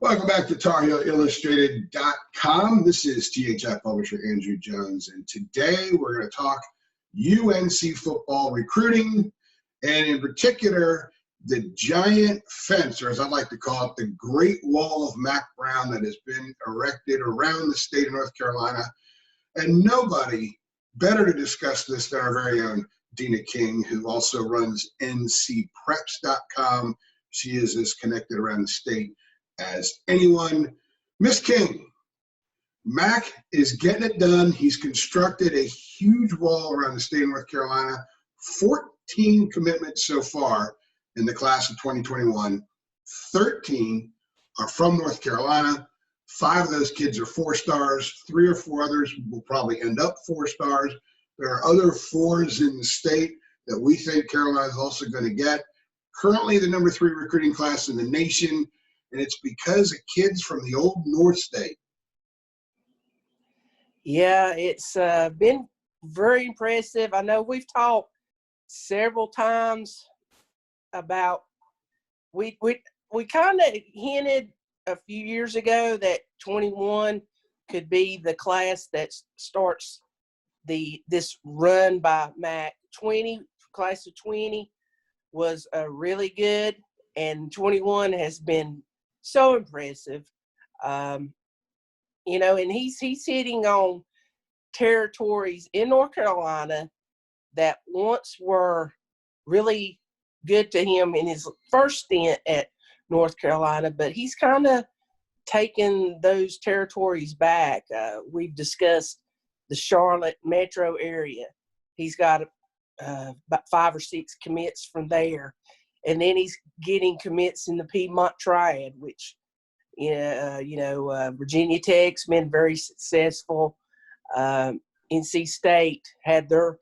Welcome back to TarHeelIllustrated.com. This is THI publisher Andrew Jones, and today we're going to talk UNC football recruiting, and in particular, the giant fence, or as I like to call it, the Great Wall of Mack Brown that has been erected around the state of North Carolina. And nobody better to discuss this than our very own Deana King, who also runs ncpreps.com. She is as connected around the state as anyone. Miss King, Mack is getting it done. He's constructed a huge wall around the state of North Carolina. 14 commitments so far in the class of 2021. 13 are from North Carolina. 5 of those kids are 4 stars. 3 or 4 others will probably end up 4 stars. There are other 4s in the state that we think Carolina is also going to get. Currently the number 3 recruiting class in the nation, and it's because of kids from the old North State. Yeah, it's been very impressive. I know we've talked several times about we kind of hinted a few years ago that 21 could be the class that starts this run by Mack. Class of 20 was really good, and 21 has been so impressive. And he's hitting on territories in North Carolina that once were really good to him in his first stint at North Carolina, but he's kind of taken those territories back. We've discussed the Charlotte metro area. He's got about 5 or 6 commits from there. And then he's getting commits in the Piedmont Triad, which, Virginia Tech's been very successful. NC State had their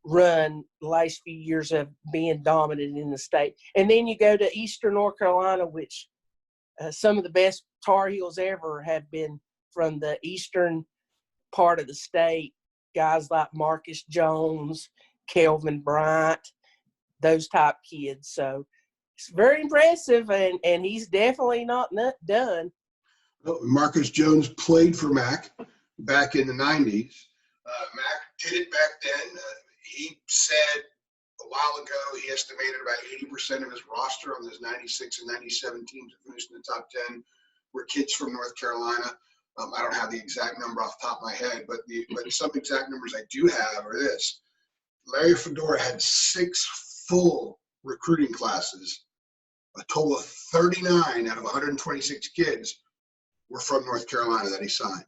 run the last few years of being dominant in the state. And then you go to Eastern North Carolina, which some of the best Tar Heels ever have been from the eastern part of the state. Guys like Marcus Jones, Kelvin Bryant, those type kids. So it's very impressive, and he's definitely not done. Well, Marcus Jones played for Mack back in the 90s. Mack did it back then. He said a while ago he estimated about 80% of his roster on those 96 and 97 teams that finished in the top 10 were kids from North Carolina. I don't have the exact number off the top of my head, but some exact numbers I do have are this. Larry Fedora had 6 full recruiting classes. A total of 39 out of 126 kids were from North Carolina that he signed.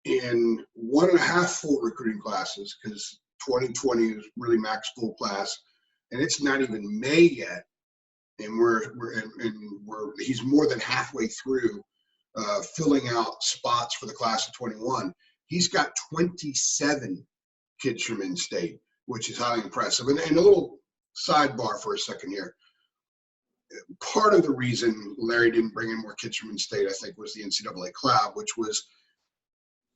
In 1.5 full recruiting classes, because 2020 is really Mack's full class, and it's not even May yet, and he's more than halfway through filling out spots for the class of 21. He's got 27 kids from in-state, which is highly impressive. And a little sidebar for a second here. Part of the reason Larry didn't bring in more kids from in-state, I think, was the NCAA Cloud, which was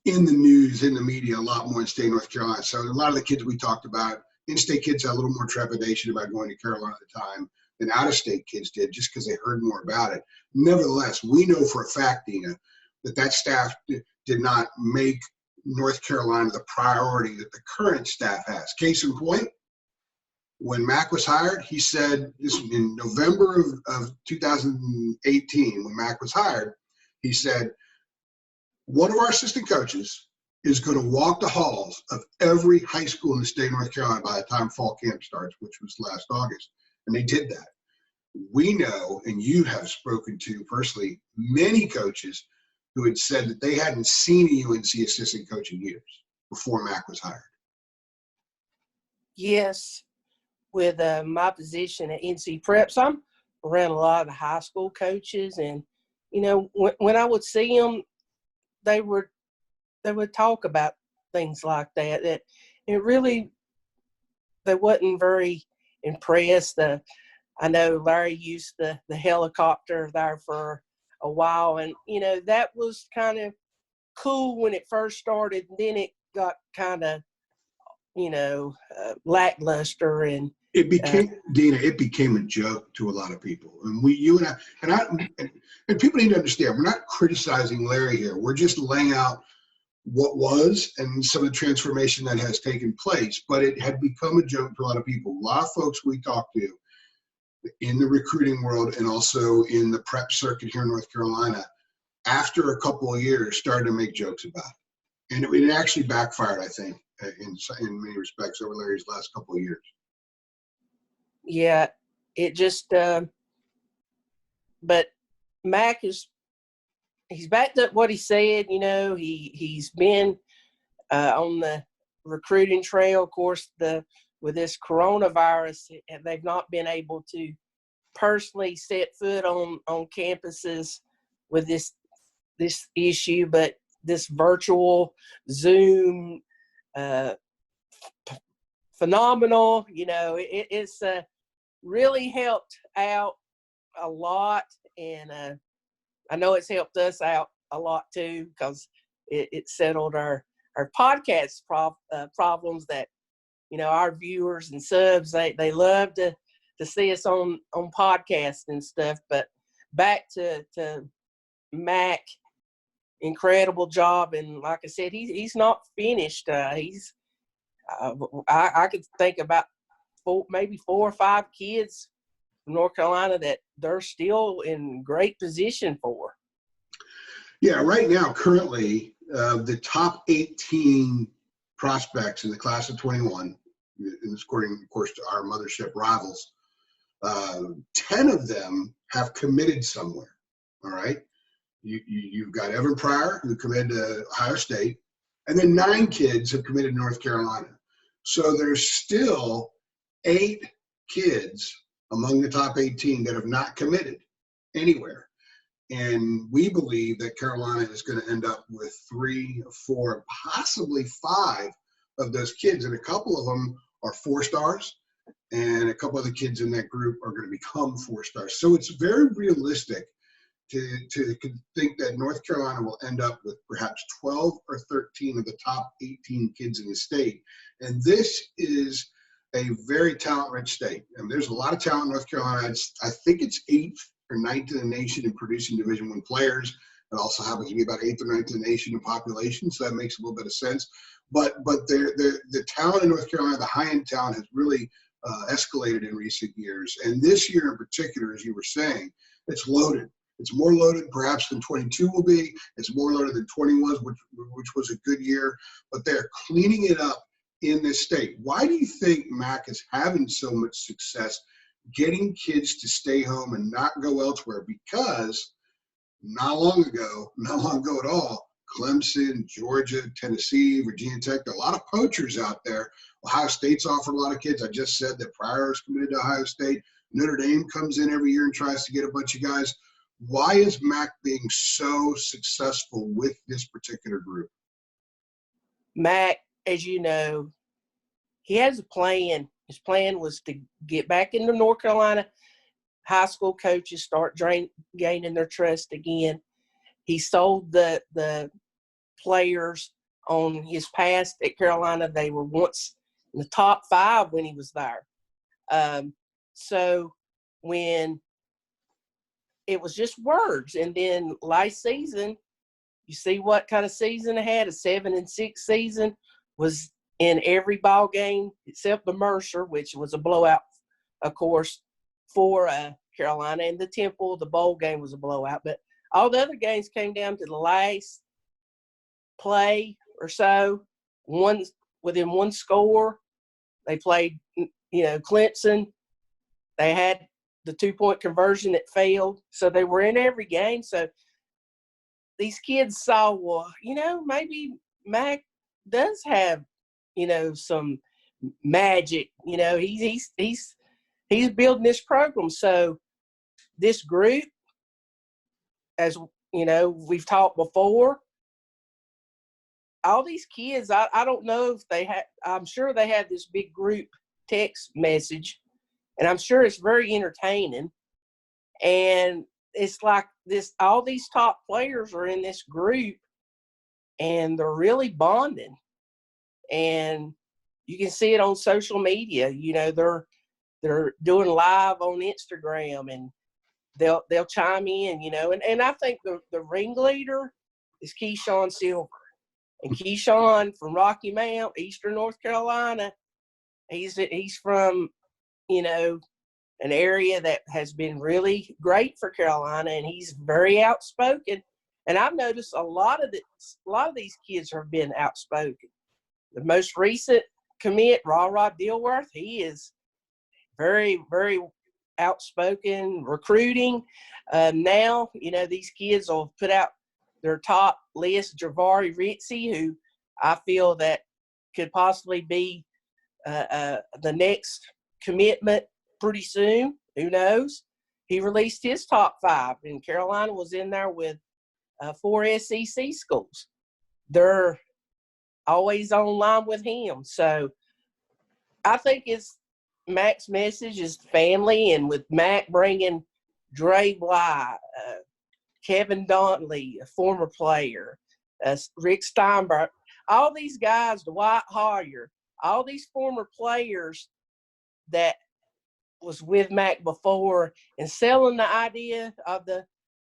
in the news, in the media, a lot more in state North Carolina. So a lot of the kids we talked about, in-state kids had a little more trepidation about going to Carolina at the time than out-of-state kids did, just because they heard more about it. Nevertheless, we know for a fact, Deana, that staff did not make North Carolina the priority that the current staff has. Case in point, when Mack was hired, he said, this in November of 2018, when Mack was hired, he said, one of our assistant coaches is going to walk the halls of every high school in the state of North Carolina by the time fall camp starts, which was last August. And they did that. We know, and you have spoken to personally, many coaches who had said that they hadn't seen a UNC assistant coach in years before Mack was hired. Yes. With my position at NC Preps, I'm around a lot of the high school coaches, and when I would see them, they would talk about things like that. That it really, they wasn't very impressed. I know Larry used the helicopter there for a while, and that was kind of cool when it first started. And then it got kind of lackluster, and It became, Deana, it became a joke to a lot of people. And you and I, and people need to understand, we're not criticizing Larry here. We're just laying out what was and some of the transformation that has taken place. But it had become a joke to a lot of people. A lot of folks we talked to in the recruiting world and also in the prep circuit here in North Carolina, after a couple of years, started to make jokes about it. And it actually backfired, I think, in many respects over Larry's last couple of years. Yeah, it just, but Mac he's back to what he said. You know, he's been on the recruiting trail. Of course, with this coronavirus, they've not been able to personally set foot on campuses with this issue, but this virtual Zoom phenomenal, you know, it's really helped out a lot. And I know it's helped us out a lot too, because it settled our podcast problems that, you know, our viewers and subs, they love to see us on podcasts and stuff. But back to Mac, incredible job. And like I said, he's not finished. I could think about maybe 4 or 5 kids from North Carolina that they're still in great position for. Yeah, right now, currently, the top 18 prospects in the class of 21, and according, of course, to our mothership rivals, 10 of them have committed somewhere. All right, you've got Evan Pryor, who committed to Ohio State, and then 9 kids have committed to North Carolina. So there's still 8 kids among the top 18 that have not committed anywhere. And we believe that Carolina is going to end up with 3, 4, possibly 5 of those kids. And a couple of them are 4-stars, and a couple of the kids in that group are going to become 4-stars. So it's very realistic to think that North Carolina will end up with perhaps 12 or 13 of the top 18 kids in the state. And this is a very talent-rich state. And there's a lot of talent in North Carolina. I think it's 8th or 9th in the nation in producing Division I players. It also happens to be about 8th or 9th in the nation in population, so that makes a little bit of sense. But the talent in North Carolina, the high-end talent, has really escalated in recent years. And this year in particular, as you were saying, it's loaded. It's more loaded perhaps than 22 will be. It's more loaded than 20 was, which was a good year. But they're cleaning it up in this state. Why do you think Mac is having so much success getting kids to stay home and not go elsewhere? Because not long ago at all, Clemson, Georgia, Tennessee, Virginia Tech, there are a lot of poachers out there. Ohio State's offered a lot of kids. I just said that Pryor is committed to Ohio State. Notre Dame comes in every year and tries to get a bunch of guys. Why is Mac being so successful with this particular group? Mac, as you know, he has a plan. His plan was to get back into North Carolina. High school coaches start gaining their trust again. He sold the players on his past at Carolina. They were once in the top 5 when he was there. So when it was just words, and then last season, you see what kind of season they had, a 7-6 season, was in every ball game except the Mercer, which was a blowout, of course, for Carolina, and the Temple, the bowl game was a blowout. But all the other games came down to the last play or so, within one score. They played, Clemson. They had the 2-point conversion that failed, so they were in every game. So these kids saw, well, maybe Mac does have, some magic. He's building this program. So this group, as we've talked before, all these kids, I don't know if they had, I'm sure they had this big group text message, and I'm sure it's very entertaining. And it's like this, all these top players are in this group, and they're really bonding. And you can see it on social media. They're they're doing live on Instagram, and they'll chime in, and I think the ringleader is Keyshawn Silver. And Keyshawn from Rocky Mount, Eastern North Carolina, he's from, an area that has been really great for Carolina, and he's very outspoken. And I've noticed a lot of these kids have been outspoken. The most recent commit, Rod Dilworth, he is very, very outspoken recruiting. Now, these kids will put out their top list. Javari Ritzy, who I feel that could possibly be the next commitment pretty soon. Who knows? He released his top 5, and Carolina was in there with 4 SEC schools. They're always online with him. So I think Mac's message is family, and with Mac bringing Dre Bly, Kevin Dantley, a former player, Rick Steinberg, all these guys, Dwight Hoyer, all these former players that was with Mac before, and selling the idea of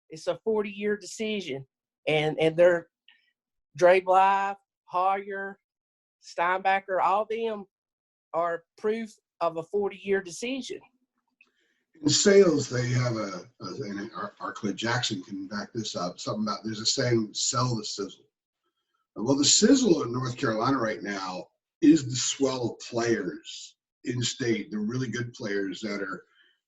it's a 40-year decision, and they're Dre Bly, Hoyer, Steinbacher, all them are proof of a 40-year decision. In sales, they have and our Clay Jackson can back this up, something about, there's a saying, sell the sizzle. Well, the sizzle in North Carolina right now is the swell of players in state, the really good players that are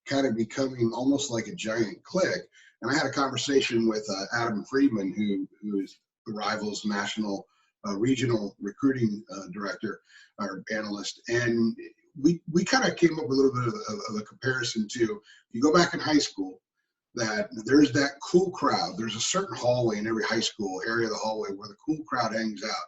kind of becoming almost like a giant clique. And I had a conversation with Adam Friedman, who is the Rivals national regional recruiting director or analyst, and we kind of came up with a little bit of a comparison to, if you go back in high school, that there's that cool crowd. There's a certain hallway in every high school area of the hallway where the cool crowd hangs out.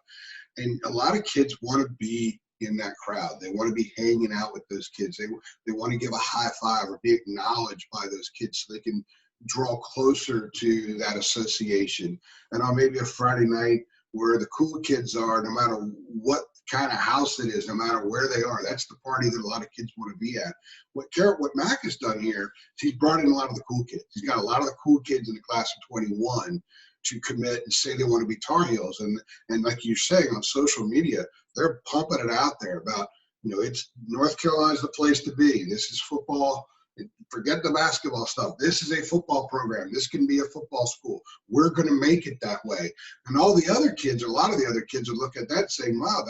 And a lot of kids want to be in that crowd. They want to be hanging out with those kids. They want to give a high five or be acknowledged by those kids so they can draw closer to that association. And on maybe a Friday night where the cool kids are, no matter what kind of house it is, no matter where they are, that's the party that a lot of kids want to be at. What Mac has done here is he's brought in a lot of the cool kids. He's got a lot of the cool kids in the class of 21 to commit and say they want to be Tar Heels. And like you're saying, on social media, they're pumping it out there about, it's North Carolina's the place to be. This is football. Forget the basketball stuff. This is a football program. This can be a football school. We're going to make it that way. And all the other kids, a lot of the other kids would look at that saying, wow,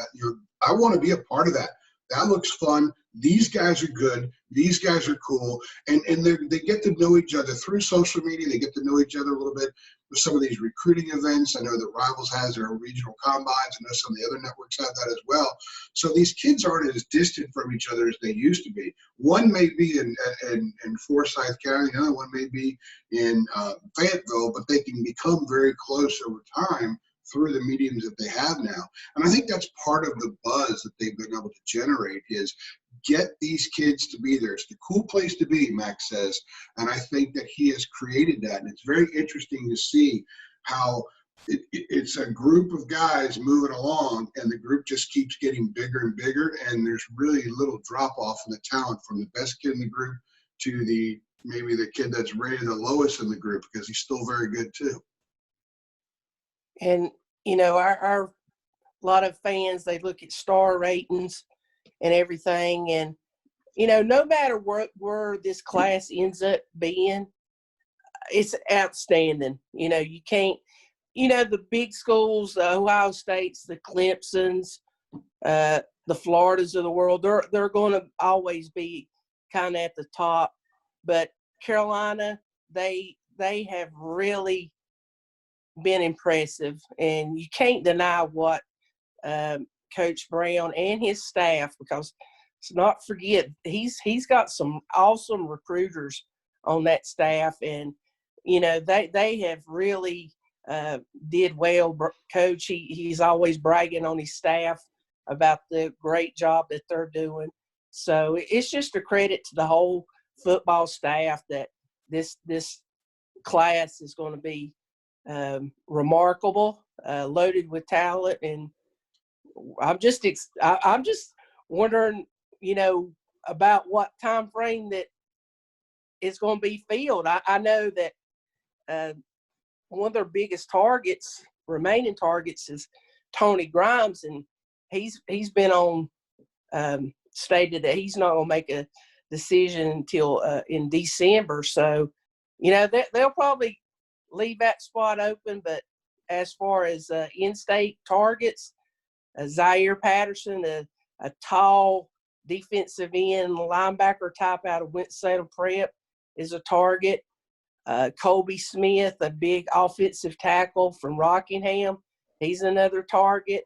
I want to be a part of that. That looks fun. These guys are good. These guys are cool. And they get to know each other through social media. They get to know each other a little bit with some of these recruiting events. I know that Rivals has their regional combines. I know some of the other networks have that as well. So these kids aren't as distant from each other as they used to be. One may be in Forsyth County. The other one may be in Fayetteville, but they can become very close over time through the mediums that they have now. And I think that's part of the buzz that they've been able to generate, is get these kids to be there. It's the cool place to be, Max says. And I think that he has created that. And it's very interesting to see how it's a group of guys moving along, and the group just keeps getting bigger and bigger. And there's really little drop off in the talent from the best kid in the group to maybe the kid that's rated the lowest in the group, because he's still very good too. And, our lot of fans, they look at star ratings and everything. And, no matter where this class ends up being, it's outstanding. You can't, the big schools, the Ohio States, the Clemsons, the Floridas of the world, they're going to always be kind of at the top. But Carolina, they have really been impressive, and you can't deny what Coach Brown and his staff, because let's not forget he's got some awesome recruiters on that staff, and they have really did well. Coach, he's always bragging on his staff about the great job that they're doing. So it's just a credit to the whole football staff that this class is going to be remarkable, loaded with talent. And I'm just wondering, about what time frame that it's going to be filled. I know that one of their biggest remaining targets, is Tony Grimes, and he's been on stated that he's not going to make a decision until in December. So, they'll probably leave that spot open. But as far as in-state targets, Zaire Patterson, a tall defensive end linebacker type out of Winston-Salem Prep, is a target. Colby Smith, a big offensive tackle from Rockingham, he's another target.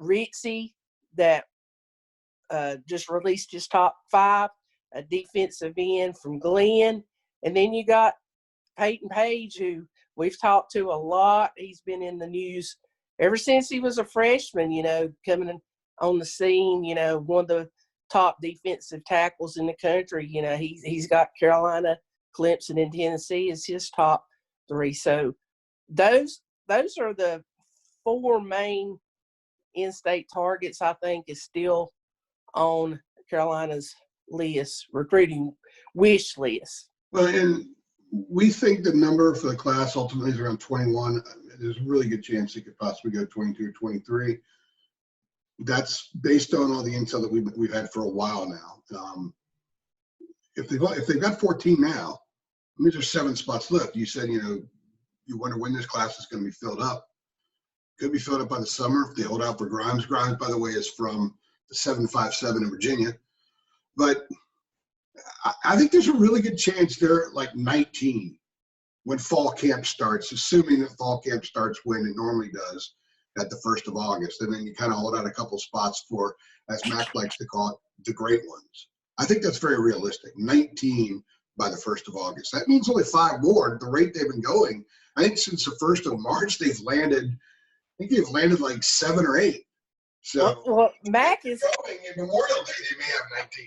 Ritzy, that just released his top 5, a defensive end from Glenn. And then you got Peyton Page, who we've talked to a lot. He's been in the news ever since he was a freshman, coming on the scene, one of the top defensive tackles in the country. He's got Carolina, Clemson, and Tennessee as his top 3. So those are the 4 main in-state targets I think is still on Carolina's list, recruiting wish list. Well, and we think the number for the class ultimately is around 21. There's a really good chance it could possibly go 22 or 23. That's based on all the intel that we've had for a while now. If they've got 14 now, I mean, there's 7 spots left. You said, you wonder when this class is going to be filled up. Could be filled up by the summer if they hold out for Grimes. Grimes, by the way, is from the 757 in Virginia. But I think there's a really good chance they're at like 19 when fall camp starts, assuming that fall camp starts when it normally does, at the 1st of August. And then you kind of hold out a couple spots for, as Mac likes to call it, the great ones. I think that's very realistic. 19 by the 1st of August. That means only 5 more at the rate they've been going. I think since the 1st of March, they've landed like 7 or 8. So well Mac is going in Memorial Day, they may have 19.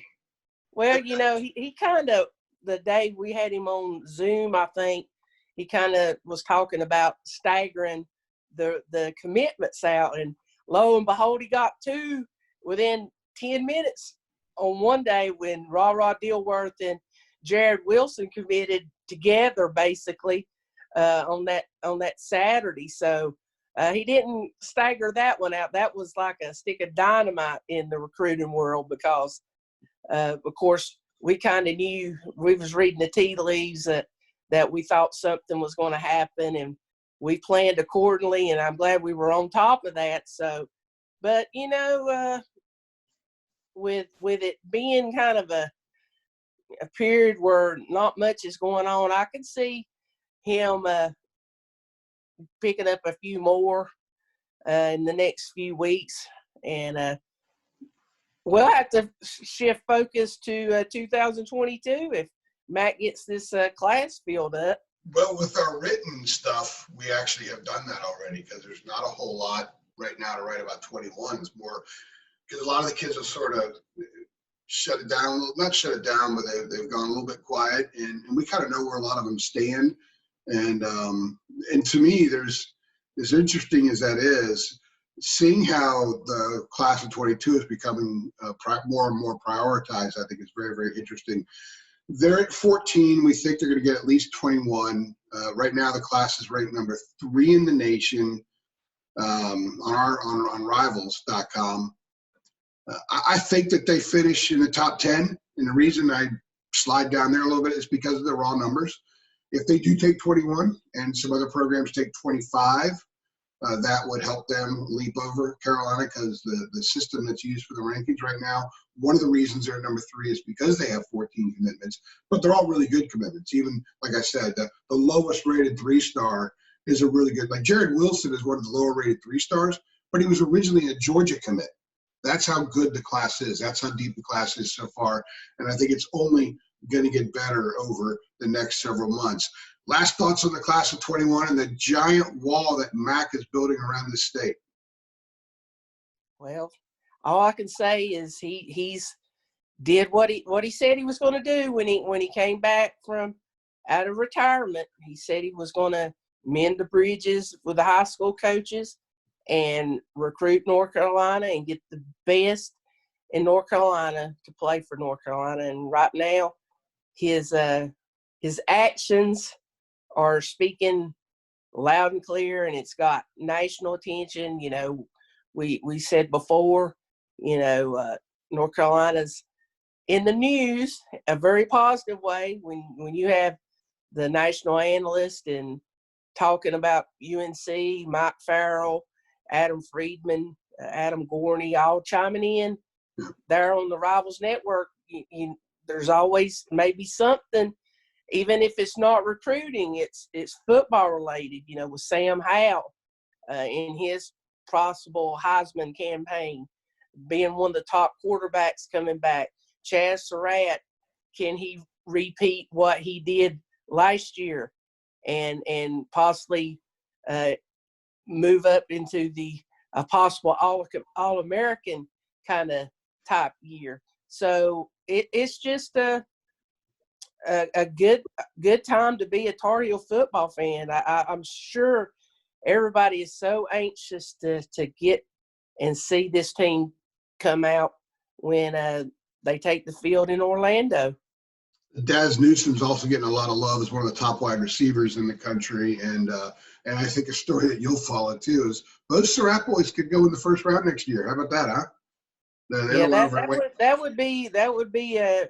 Well, he kind of, the day we had him on Zoom, I think, he kind of was talking about staggering the commitments out. And lo and behold, he got 2 within 10 minutes on one day when Ra Dilworth and Jared Wilson committed together, basically, on that Saturday. So he didn't stagger that one out. That was like a stick of dynamite in the recruiting world because, of course, we kind of knew, we was reading the tea leaves that we thought something was going to happen, and we planned accordingly, and I'm glad we were on top of that. So, but, with it being kind of a period where not much is going on, I could see him picking up a few more in the next few weeks. And we'll have to shift focus to 2022 if Matt gets this class filled up. Well, with our written stuff, we actually have done that already because there's not a whole lot right now to write about 21. It's more because a lot of the kids have sort of shut it down, not shut it down, but they've gone a little bit quiet, and we kind of know where a lot of them stand. And to me, there's, as interesting as that is, seeing how the class of 22 is becoming more and more prioritized, I think is very, very interesting. They're at 14. We think they're going to get at least 21. Right now, the class is ranked number 3 in the nation on Rivals.com. I think that they finish in the top 10, and the reason I slide down there a little bit is because of the raw numbers. If they do take 21 and some other programs take 25, that would help them leap over Carolina because the system that's used for the rankings right now, one of the reasons they're number 3 is because they have 14 commitments, but they're all really good commitments. Even, like I said, the lowest rated 3-star is a really good, like Jared Wilson is one of the lower rated 3-stars, but he was originally a Georgia commit. That's how good the class is. That's how deep the class is so far. And I think it's only going to get better over the next several months. Last thoughts on the class of 21 and the giant wall that Mac is building around the state. Well, all I can say is he's did what he said he was going to do when he came back from out of retirement. He said he was going to mend the bridges with the high school coaches and recruit North Carolina and get the best in North Carolina to play for North Carolina. And right now, his actions are speaking loud and clear, and it's got national attention. You know, we said before, you know, North Carolina's in the news, a very positive way, when you have the national analyst and talking about UNC, Mike Farrell, Adam Friedman, Adam Gorney, all chiming in there on the Rivals Network. There's always maybe something, even if it's not recruiting, it's football related, you know, with Sam Howell in his possible Heisman campaign, being one of the top quarterbacks coming back. Chaz Surratt, can he repeat what he did last year and possibly move up into a possible All-American kind of type year? So it's just a good time to be a Tar Heel football fan. I'm sure everybody is so anxious to get and see this team come out when they take the field in Orlando. Daz Newsom's also getting a lot of love as one of the top wide receivers in the country, and I think a story that you'll follow too is both Surratt boys could go in the first round next year. How about that, huh? That would be a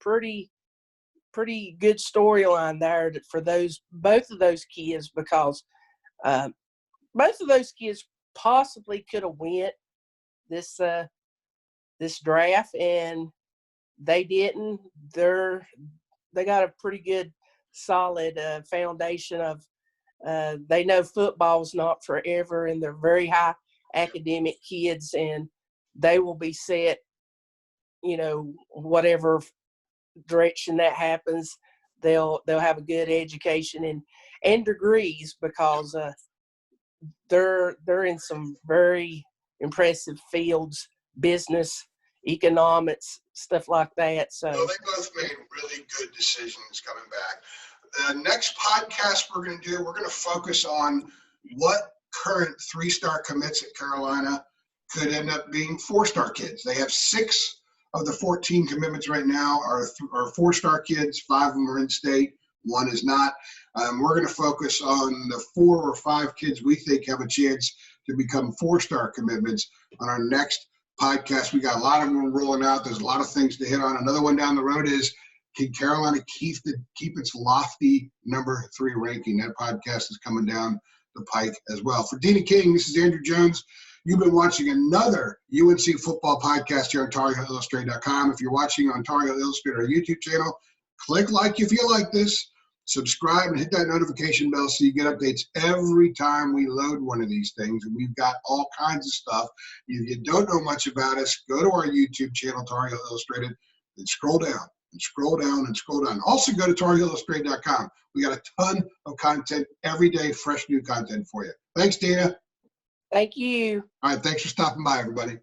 pretty good storyline there for both of those kids, because both of those kids possibly could have went this draft, and they didn't. They got a pretty good solid foundation of they know football's not forever, and they're very high academic kids, and they will be set, you know, whatever direction that happens, they'll have a good education and degrees, because they're in some very impressive fields, business, economics, stuff like that. So well, they both made really good decisions coming back. The next podcast we're going to do, we're going to focus on what current 3-star commits at Carolina could end up being 4-star kids. They have 6 of the 14 commitments right now are 4-star kids. 5 of them are in state. 1 is not. We're going to focus on the 4 or 5 kids we think have a chance to become 4-star commitments on our next podcast. We got a lot of them rolling out. There's a lot of things to hit on. Another one down the road is, can Carolina keep its lofty number 3 ranking? That podcast is coming down the pike as well. For Deana King, this is Andrew Jones. You've been watching another UNC football podcast here on TarHeelIllustrated.com. If you're watching on Tar Heel Illustrated, our YouTube channel, click like if you like this, subscribe, and hit that notification bell so you get updates every time we load one of these things. And we've got all kinds of stuff. If you don't know much about us, go to our YouTube channel, Tar Heel Illustrated, and scroll down and scroll down and scroll down. Also go to TarHeelIllustrated.com. We got a ton of content every day, fresh new content for you. Thanks, Deana. Thank you. All right, thanks for stopping by, everybody.